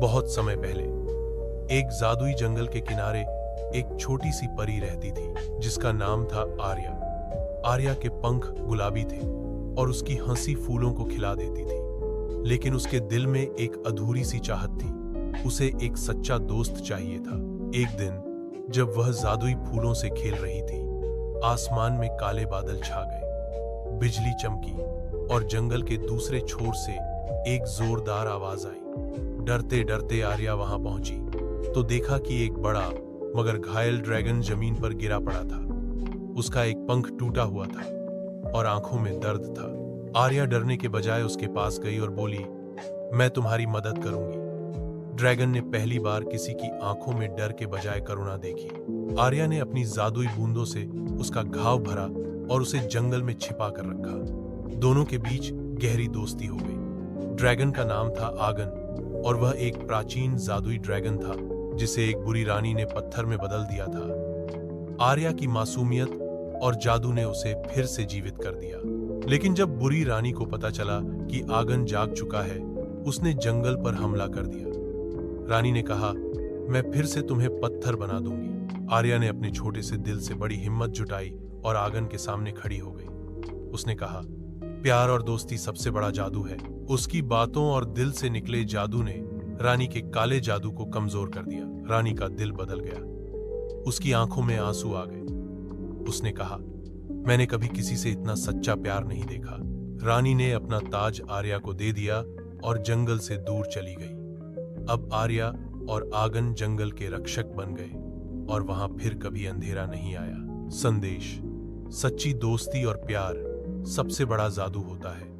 बहुत समय पहले एक जादुई जंगल के किनारे एक छोटी सी परी रहती थी जिसका नाम था आर्या। आर्या के पंख गुलाबी थे और उसकी हंसी फूलों को खिला देती थी, लेकिन उसके दिल में एक अधूरी सी चाहत थी। उसे एक सच्चा दोस्त चाहिए था। एक दिन जब वह जादुई फूलों से खेल रही थी, आसमान में काले बादल छा गए, बिजली चमकी और जंगल के दूसरे छोर से एक जोरदार आवाज आई। डरते डरते आर्या वहां पहुंची तो देखा कि एक बड़ा मगर घायल ड्रैगन जमीन पर गिरा पड़ा था। उसका एक पंख टूटा हुआ था और आंखों में दर्द था। आर्या डरने के बजाय उसके पास गई और बोली, मैं तुम्हारी मदद करूंगी। ड्रैगन ने पहली बार किसी की आंखों में डर के बजाय करुणा देखी। आर्या ने अपनी जादुई बूंदों से उसका घाव भरा और उसे जंगल में छिपा कर रखा। दोनों के बीच गहरी दोस्ती हो गई। ड्रैगन का नाम था आगन और वह एक प्राचीन जादुई ड्रैगन था जिसे एक बुरी रानी ने पत्थर में बदल दिया था। आर्या की मासूमियत और जादू ने उसे फिर से जीवित कर दिया। लेकिन जब बुरी रानी को पता चला कि आगन जाग चुका है, उसने जंगल पर हमला कर दिया। रानी ने कहा, मैं फिर से तुम्हें पत्थर बना दूंगी। आर्या ने अपने छोटे से दिल से बड़ी हिम्मत जुटाई और आगन के सामने खड़ी हो गई। उसने कहा, प्यार और दोस्ती सबसे बड़ा जादू है। उसकी बातों और दिल से निकले जादू ने रानी के काले जादू को कमजोर कर दिया। रानी का दिल बदल गया, उसकी आंखों में आंसू आ गए। उसने कहा, मैंने कभी किसी से इतना सच्चा प्यार नहीं देखा। रानी ने अपना ताज आर्या को दे दिया और जंगल से दूर चली गई। अब आर्या और आगन जंगल के रक्षक बन गए और वहां फिर कभी अंधेरा नहीं आया। संदेश: सच्ची दोस्ती और प्यार सबसे बड़ा जादू होता है।